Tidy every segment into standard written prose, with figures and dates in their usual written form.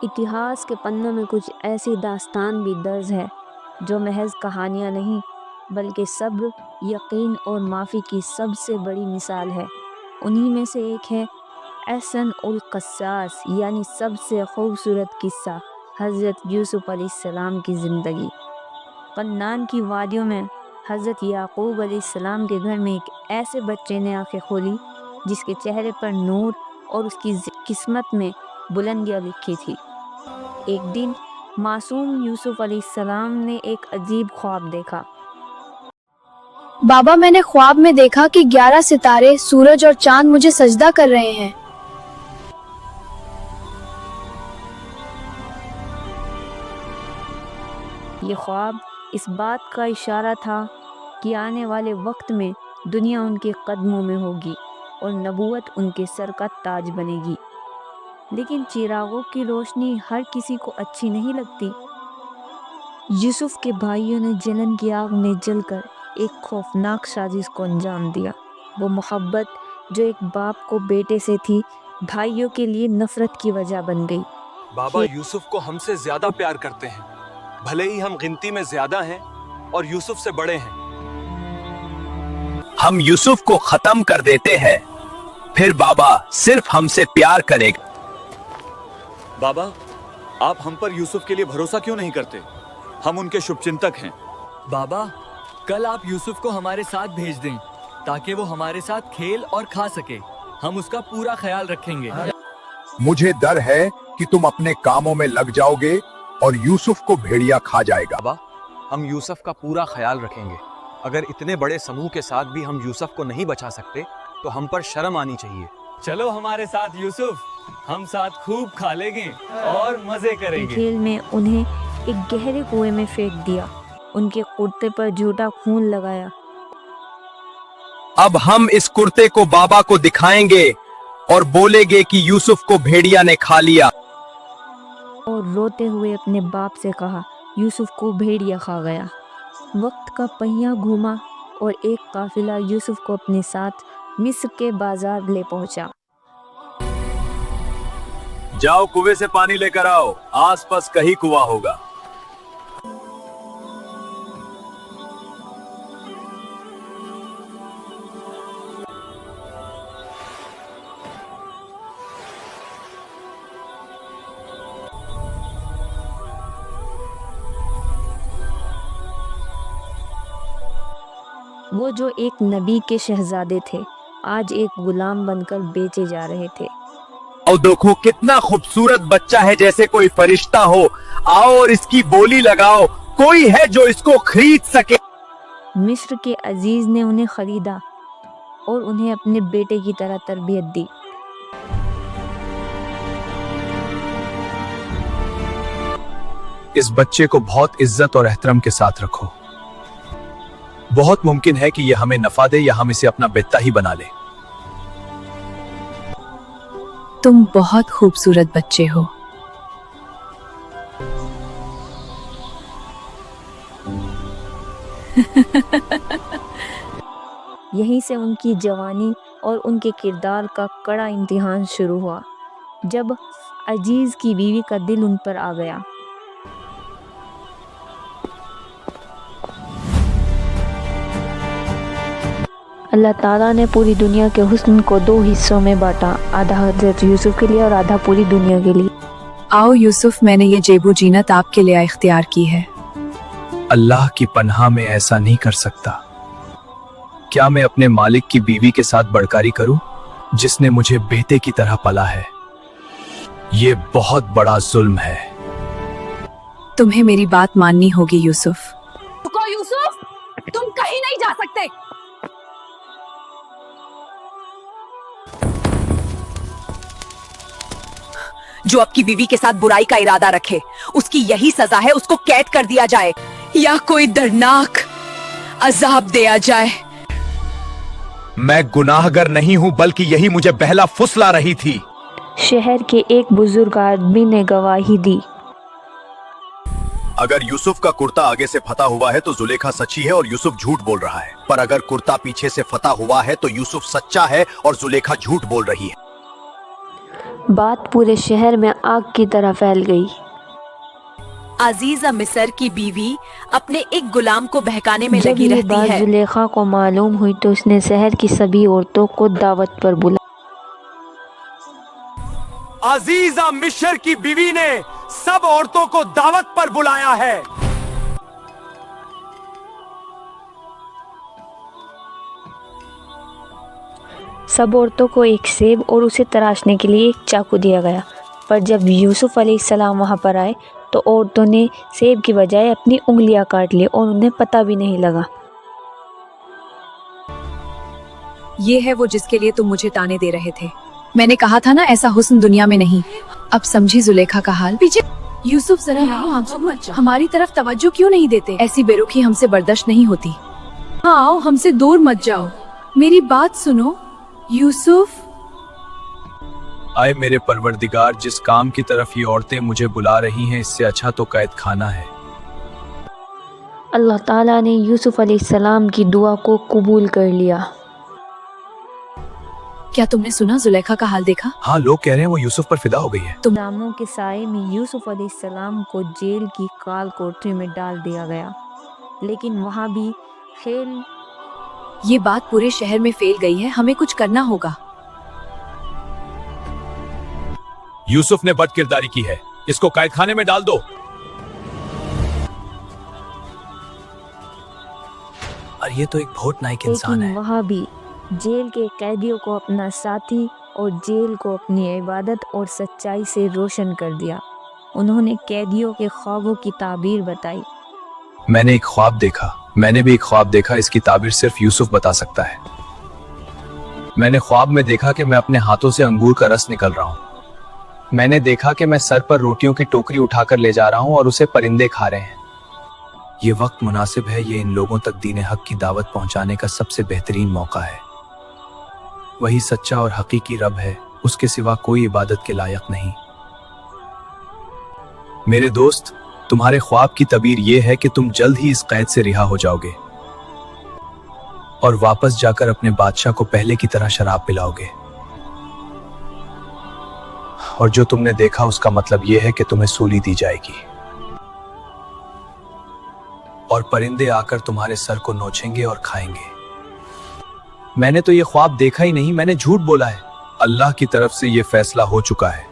اتہاس کے پنوں میں کچھ ایسی داستان بھی درج ہے جو محض کہانیاں نہیں بلکہ صبر، یقین اور معافی کی سب سے بڑی مثال ہے۔ انہی میں سے ایک ہے احسن القصاص، یعنی سب سے خوبصورت قصہ حضرت یوسف علیہ السلام کی زندگی۔ قنان کی وادیوں میں حضرت یعقوب علیہ السلام کے گھر میں ایک ایسے بچے نے آنکھیں کھولی جس کے چہرے پر نور اور اس کی قسمت میں بلندیاں لکھی تھی۔ ایک دن معصوم یوسف علیہ السلام نے ایک عجیب خواب دیکھا۔ بابا، میں نے خواب میں دیکھا کہ 11 ستارے، سورج اور چاند مجھے سجدہ کر رہے ہیں۔ یہ خواب اس بات کا اشارہ تھا کہ آنے والے وقت میں دنیا ان کے قدموں میں ہوگی اور نبوت ان کے سر کا تاج بنے گی۔ لیکن چراغوں کی روشنی ہر کسی کو اچھی نہیں لگتی۔ یوسف کے بھائیوں نے جلن کی آگ میں جل کر ایک خوفناک سازش کو انجام دیا۔ وہ محبت جو ایک باپ کو بیٹے سے تھی، بھائیوں کے لیے نفرت کی وجہ بن گئی۔ بابا یوسف کو ہم سے زیادہ پیار کرتے ہیں، بھلے ہی ہم گنتی میں زیادہ ہیں اور یوسف سے بڑے ہیں۔ ہم یوسف کو ختم کر دیتے ہیں، پھر بابا صرف ہم سے پیار کرے گا۔ بابا، آپ ہم پر یوسف کے لیے بھروسہ کیوں نہیں کرتے؟ ہم ان کے شبھ چنتک ہیں۔ بابا، کل آپ یوسف کو ہمارے ساتھ بھیج دیں تاکہ وہ ہمارے ساتھ کھیل اور کھا سکے۔ ہم اس کا پورا خیال رکھیں گے۔ مجھے ڈر ہے کہ تم اپنے کاموں میں لگ جاؤ گے اور یوسف کو بھیڑیا کھا جائے گا۔ بابا، ہم یوسف کا پورا خیال رکھیں گے۔ اگر اتنے بڑے سموہ کے ساتھ بھی ہم یوسف کو نہیں بچا سکتے تو ہم پر شرم آنی چاہیے۔ چلو ہمارے ساتھ یوسف، ہم ساتھ خوب کھا لیں گے اور مزے کریں گے۔ کھیل میں انہیں ایک گہرے کنویں میں پھینک دیا، ان کے کرتے پر جھوٹا خون لگایا۔ اب ہم اس کرتے کو بابا کو دکھائیں گے اور بولے گے کہ یوسف کو بھیڑیا نے کھا لیا۔ اور روتے ہوئے اپنے باپ سے کہا، یوسف کو بھیڑیا کھا گیا۔ وقت کا پہیہ گھوما اور ایک قافلہ یوسف کو اپنے ساتھ مصر کے بازار لے پہنچا۔ جاؤ کنویں سے پانی لے کر آؤ، آس پاس کہیں کنواں ہوگا۔ وہ جو ایک نبی کے شہزادے تھے، آج ایک غلام بن کر بیچے جا رہے تھے۔ اور دیکھو کتنا خوبصورت بچہ ہے، جیسے کوئی فرشتہ ہو۔ آؤ اور اس کی بولی لگاؤ، کوئی ہے جو اس کو خرید سکے؟ مصر کے عزیز نے انہیں خریدا اور انہیں اپنے بیٹے کی طرح تربیت دی۔ اس بچے کو بہت عزت اور احترام کے ساتھ رکھو۔ بہت ممکن ہے کہ یہ ہمیں نفع دے یا ہم اسے اپنا بیٹا ہی بنا لیں۔ تم بہت خوبصورت بچے ہو۔ یہیں سے ان کی جوانی اور ان کے کردار کا کڑا امتحان شروع ہوا، جب عزیز کی بیوی کا دل ان پر آ گیا۔ اللہ تعالیٰ نے پوری دنیا کے حسن کو 2 حصوں میں بانٹا، آدھا حضرت یوسف کے لیے اور آدھا پوری دنیا کے لیے۔ آؤ یوسف، میں نے یہ جیب و جینت آپ کے لیے اختیار کی ہے۔ اللہ کی پناہ میں ایسا نہیں کر سکتا۔ کیا میں اپنے مالک کی بیوی کے ساتھ بدکاری کروں جس نے مجھے بیٹے کی طرح پلا ہے؟ یہ بہت بڑا ظلم ہے۔ تمہیں میری بات ماننی ہوگی یوسف۔ رکو یوسف، تم کہیں نہیں جا سکتے۔ جو آپ کی بیوی کے ساتھ برائی کا ارادہ رکھے، اس کی یہی سزا ہے، اس کو قید کر دیا جائے یا کوئی دردناک عذاب دیا جائے۔ میں گناہگر نہیں ہوں، بلکہ یہی مجھے بہلا پھسلا رہی تھی۔ شہر کے ایک بزرگ آدمی نے گواہی دی، اگر یوسف کا کرتا آگے سے فتح ہوا ہے تو زلیخا سچی ہے اور یوسف جھوٹ بول رہا ہے، پر اگر کرتا پیچھے سے فتح ہوا ہے تو یوسف سچا ہے اور زلیخا جھوٹ بول رہی ہے۔ बात पूरे शहर में आग की तरह फैल गई। अजीजा मिस्र की बीवी अपने एक गुलाम को बहकाने में जब लगी ये रहती बात है। जुलेखा को मालूम हुई तो उसने शहर की सभी औरतों को दावत पर बुलाया। अजीजा मिस्र की बीवी ने सब औरतों को दावत पर बुलाया है। सब औरतों को एक सेब और उसे तराशने के लिए एक चाकू दिया गया, पर जब यूसुफ अलैहिस्सलाम वहाँ पर आए तो औरतों ने सेब की बजाय अपनी उंगलियां काट ली और उन्हें पता भी नहीं लगा। ये है वो जिसके लिए तुम मुझे ताने दे रहे थे। मैंने कहा था ना ऐसा हुस्न दुनिया में नहीं। अब समझी जुलेखा का हाल। पीछे यूसुफ जरा हमारी तरफ तवज्जो क्यों नहीं देते? ऐसी बेरुखी हमसे बर्दाश्त नहीं होती। हाँ आओ, हमसे दूर मत जाओ, मेरी बात सुनो। यूसुफ, आए मेरे परवरदिगार, जिस काम की तरफ ये औरतें मुझे बुला रही हैं इससे अच्छा तो कैद खाना है। अल्लाह ताला ने यूसुफ अलैहिस्सलाम की दुआ को कबूल कर लिया। क्या तुमने सुना? जुलेखा का हाल देखा? हाँ, लोग कह रहे हैं वो यूसुफ पर फिदा हो गई है। नामों के साए में यूसुफ अलैहिस्सलाम को जेल की काल कोठरी में डाल दिया गया, लेकिन वहाँ भी खेल। ये बात पूरे शहर में फैल गई है, हमें कुछ करना होगा। यूसुफ ने बदकिरदारी की है, इसको कैद खाने में डाल दो। और ये तो एक बहुत नाइक इंसान लेकिन है। वहाँ भी जेल के कैदियों को अपना साथी और जेल को अपनी इबादत और सच्चाई से रोशन कर दिया। उन्होंने कैदियों के ख्वाबों की ताबीर बताई। मैंने भी एक ख्वाब देखा, इसकी ताबीर सिर्फ यूसुफ बता सकता है। मैंने ख्वाब में देखा कि मैं अपने हाथों से अंगूर का रस निकल रहा हूँ। मैंने देखा कि मैं सर पर रोटियों की टोकरी उठाकर ले जा रहा हूँ और उसे परिंदे खा रहे हैं। ये वक्त मुनासिब है, ये इन लोगों तक दीन हक की दावत पहुंचाने का सबसे बेहतरीन मौका है। वही सच्चा और हकीकी रब है, उसके सिवा कोई इबादत के लायक नहीं। मेरे दोस्त, तुम्हारे ख्वाब की तबीर ये है कि तुम जल्द ही इस कैद से रिहा हो जाओगे और वापस जाकर अपने बादशाह को पहले की तरह शराब पिलाओगे। और जो तुमने देखा उसका मतलब यह है कि तुम्हें सूली दी जाएगी और परिंदे आकर तुम्हारे सर को नोचेंगे और खाएंगे। मैंने तो ये ख्वाब देखा ही नहीं, मैंने झूठ बोला है। अल्लाह की तरफ से ये फैसला हो चुका है।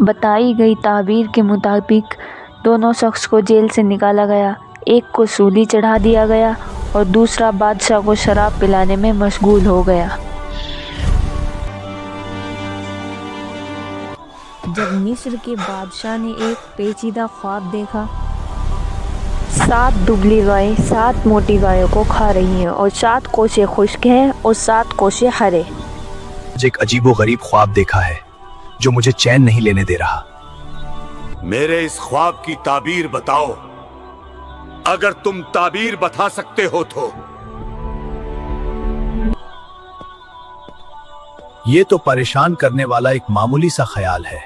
बताई गई ताबीर के मुताबिक दोनों शख्स को जेल से निकाला गया। एक को सूली चढ़ा दिया गया और दूसरा बादशाह को शराब पिलाने में मशगूल हो गया। जब मिस्र के बादशाह ने एक पेचीदा ख्वाब देखा, 7 दुबली गायें 7 मोटी गायों को खा रही हैं और 7 कोसे खुश्क हैं और 7 कोसे हरे। एक अजीबो गरीब ख्वाब देखा है जो मुझे चैन नहीं लेने दे रहा। मेरे इस ख्वाब की ताबीर बताओ, अगर तुम ताबीर बता सकते हो तो। ये तो परेशान करने वाला एक मामूली सा ख्याल है।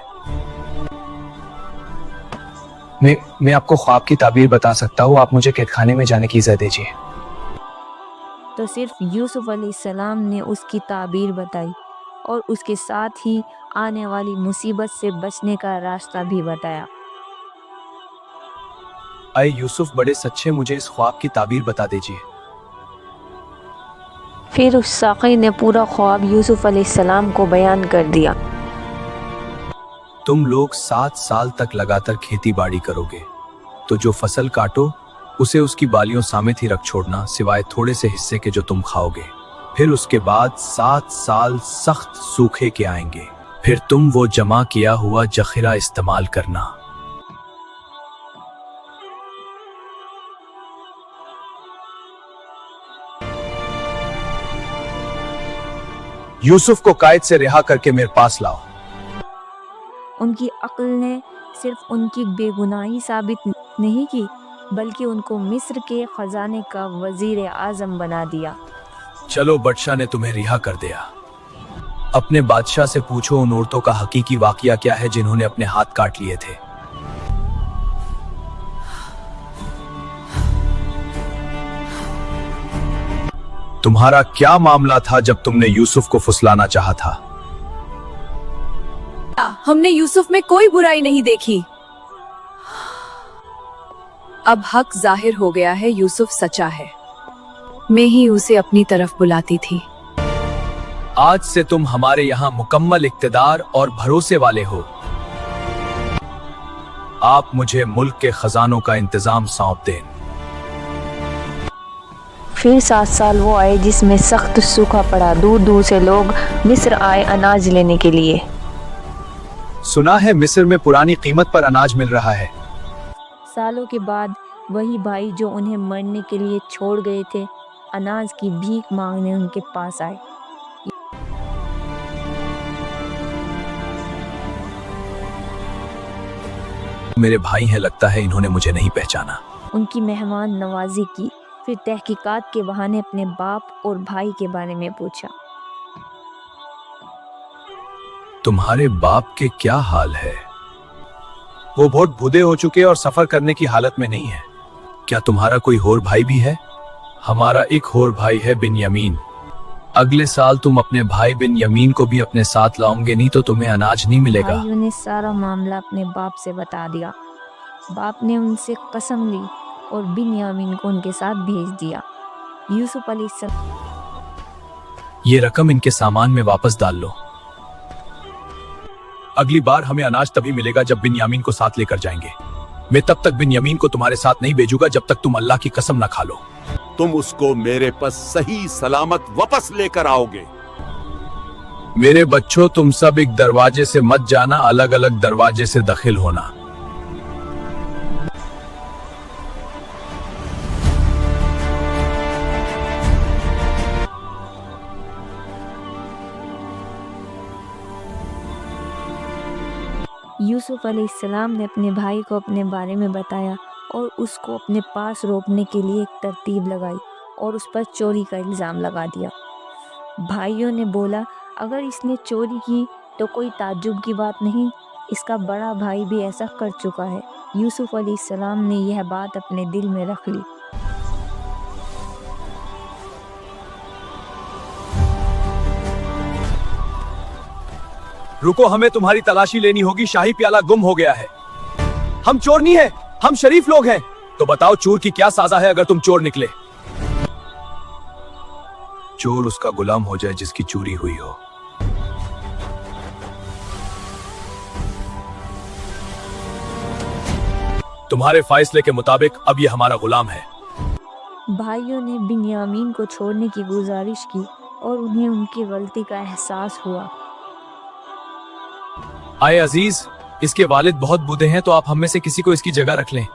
मैं आपको ख्वाब की ताबीर बता सकता हूँ, आप मुझे कैदखाने में जाने की इजाजत दीजिए। तो सिर्फ यूसुफ अलैहिस्सलाम ने उसकी ताबीर बताई और उसके साथ ही आने वाली मुसीबत से बचने का रास्ता भी बताया। अय यूसुफ बड़े सच्चे, मुझे इस ख्वाब की ताबीर बता दीजिए। फिर उस साक़ी ने पूरा ख्वाब यूसुफ अलैहिस्सलाम को बयान कर दिया। तुम लोग 7 साल तक लगातार खेती बाड़ी करोगे, तो जो फसल काटो उसे उसकी बालियों समेत ही रख छोड़ना, सिवाय थोड़े से हिस्से के जो तुम खाओगे। फिर उसके बाद 7 साल सख्त सूखे के आएंगे, फिर तुम वो जमा किया हुआ जखीरा इस्तेमाल करना। यूसुफ को कैद से रिहा करके मेरे पास लाओ। उनकी अक्ल ने सिर्फ उनकी बेगुनाही साबित नहीं की, बल्कि उनको मिस्र के खजाने का वजीर आजम बना दिया। चलो, बादशाह ने तुम्हें रिहा कर दिया। अपने बादशाह से पूछो उन औरतों का हकीकी वाकया क्या है जिन्होंने अपने हाथ काट लिए थे। तुम्हारा क्या मामला था जब तुमने यूसुफ को फुसलाना चाहा था? हमने यूसुफ में कोई बुराई नहीं देखी। अब हक जाहिर हो गया है, यूसुफ सच्चा है। मैं ही उसे अपनी तरफ बुलाती थी। आज से तुम हमारे यहाँ मुकम्मल इक्तदार और भरोसे वाले हो। आप मुझे मुल्क के खजानों का इंतजाम सौंप दें। फिर 7 साल वो आए जिसमें सख्त सूखा पड़ा। दूर दूर से लोग मिस्र आए अनाज लेने के लिए। सुना है मिस्र में पुरानी कीमत पर अनाज मिल रहा है। सालों के बाद वही भाई जो उन्हें मरने के लिए छोड़ गए थे, अनाज की भीख मांगने उनके पास आए। मेरे भाई हैं, लगता है इन्होंने मुझे नहीं पहचाना। उनकी मेहमान नवाजी की। फिर तहकीकात के बहाने अपने बाप और भाई के बारे में पूछा। तुम्हारे बाप के क्या हाल है? वो बहुत बूढ़े हो चुके और सफर करने की हालत में नहीं है। क्या तुम्हारा कोई और भाई भी है? हमारा एक और भाई है, बिन्यामीन। अगले साल तुम अपने भाई बिन्यामीन को भी अपने साथ लाओगे, नहीं तो तुम्हें अनाज नहीं मिलेगा। भाइयों ने सारा मामला अपने बाप से बता दिया। बाप ने उनसे कसम ली और बिन्यामीन को उनके साथ भेज दिया। यूसुफ अलैहिस्सलाम, ये रकम इनके सामान में वापस डाल लो। अगली बार हमें अनाज तभी मिलेगा जब बिन्यामीन को साथ लेकर जाएंगे। मैं तब तक बिन्यामीन को तुम्हारे साथ नहीं भेजूंगा जब तक तुम अल्लाह की कसम न खा लो। तुम उसको मेरे पास सही सलामत वापस लेकर आओगे। मेरे बच्चों, तुम सब एक दरवाजे से मत जाना, अलग अलग दरवाजे से दाखिल होना। यूसुफ अलैहिस्सलाम ने अपने भाई को अपने बारे में बताया और उसको अपने पास रोकने के लिए एक तरतीब लगाई और उस पर चोरी का इल्ज़ाम लगा दिया। भाइयों ने बोला, अगर इसने चोरी की तो कोई ताज्जुब की बात नहीं, इसका बड़ा भाई भी ऐसा कर चुका है। यूसुफ अलैहिस्सलाम ने यह बात अपने दिल में रख ली। रुको, हमें तुम्हारी तलाशी लेनी होगी। शाही प्याला गुम हो गया है। हम चोर नहीं है, हम शरीफ लोग हैं। तो बताओ चोर की क्या सजा है अगर तुम चोर निकले? चोर उसका गुलाम हो जाए जिसकी चोरी हुई हो। तुम्हारे फैसले के मुताबिक अब ये हमारा गुलाम है। भाइयों ने बिन्यामीन को छोड़ने की गुजारिश की और उन्हें उनकी गलती का एहसास हुआ। आए अजीज, इसके वालिद बहुत बूढ़े हैं, तो आप हम में से किसी को इसकी जगह रख लें।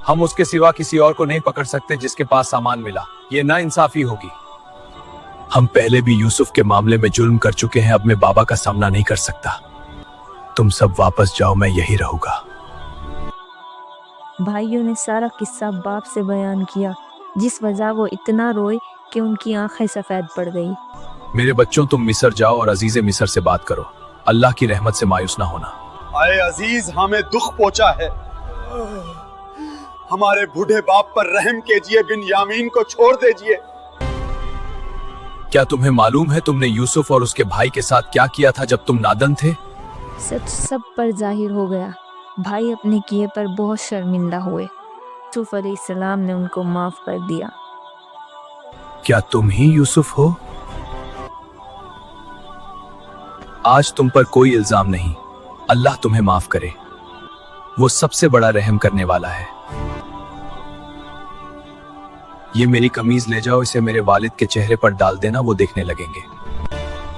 हम उसके सिवा किसी और को नहीं पकड़ सकते जिसके पास सामान मिला। ये ना इंसाफी होगी। हम पहले भी यूसुफ के मामले में जुल्म कर चुके हैं, अब मैं बाबा का सामना नहीं कर सकता। तुम सब वापस जाओ, मैं यही रहूंगा। भाइयों ने सारा किस्सा बाप से बयान किया, जिस वजह वो इतना रोए कि उनकी आंखें सफेद पड़ गई। मेरे बच्चों, तुम मिस्र जाओ और अजीज मिस्र से बात करो। अल्लाह की रहमत से मायूस ना होना। आए अजीज, हमें दुख पहुंचा है। हमारे बूढ़े बाप पर रहम कीजिए, बिन्यामीन को छोड़ दीजिए। क्या तुम्हें मालूम है तुमने यूसुफ और उसके भाई के साथ क्या किया था जब तुम नादन थे? सच सब पर जाहिर हो गया। भाई अपने किए पर बहुत शर्मिंदा हुए। यूसुफ अलैहिस्सलाम ने उनको माफ कर दिया। क्या तुम ही यूसुफ हो? आज तुम पर कोई इल्जाम नहीं। अल्लाह तुम्हें माफ करे, वो सबसे बड़ा रहम करने वाला है। ये मेरी कमीज ले जाओ, इसे मेरे वालिद के चेहरे पर डाल देना, वो देखने लगेंगे।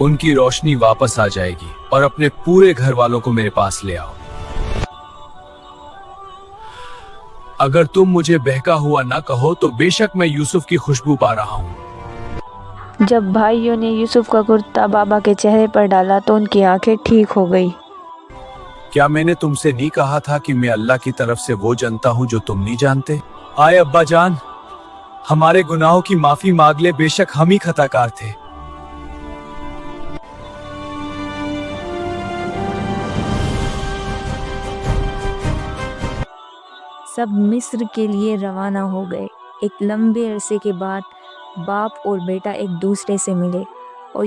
उनकी रोशनी वापस आ जाएगी और अपने पूरे घर वालों को मेरे पास ले आओ। अगर तुम मुझे बहका हुआ ना कहो तो बेशक मैं यूसुफ की खुशबू पा रहा हूँ। जब भाइयों ने यूसुफ का कुर्ता बाबा के चेहरे पर डाला तो उनकी आंखें ठीक हो गई। क्या मैंने तुमसे नहीं कहा था कि मैं अल्लाह की तरफ से वो जानता हूँ जो तुम नहीं जानते? आए अब्बा जान, हमारे गुनाहों की माफी मांग ले, बेशक हम ही खताकार थे। सब मिस्र के लिए रवाना हो गए। एक लंबे अरसे के बाद बाप और बेटा एक दूसरे से मिले और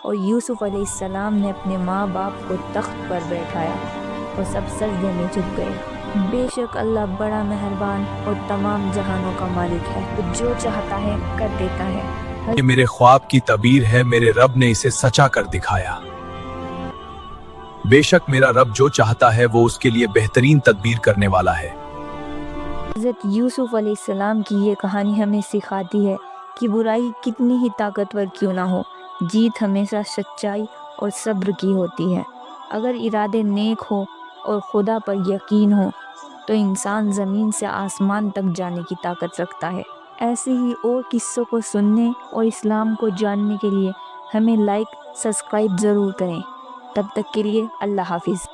اور یوسف علیہ السلام نے اپنے ماں باپ کو تخت پر بیٹھایا اور سب سجدے میں جھک گئے۔ بے شک اللہ بڑا مہربان اور تمام جہانوں کا مالک ہے، وہ جو چاہتا ہے کر دیتا ہے۔ یہ میرے خواب کی تعبیر ہے، میرے رب نے اسے سچا کر دکھایا۔ بے شک میرا رب جو چاہتا ہے وہ اس کے لیے بہترین تدبیر کرنے والا ہے۔ حضرت یوسف علیہ السلام کی یہ کہانی ہمیں سکھاتی ہے کہ برائی کتنی ہی طاقتور کیوں نہ ہو، جیت ہمیشہ سچائی اور صبر کی ہوتی ہے۔ اگر ارادے نیک ہو اور خدا پر یقین ہو تو انسان زمین سے آسمان تک جانے کی طاقت رکھتا ہے۔ ایسے ہی اور قصوں کو سننے اور اسلام کو جاننے کے لیے ہمیں لائک سبسکرائب ضرور کریں۔ تب تک کے لیے اللہ حافظ۔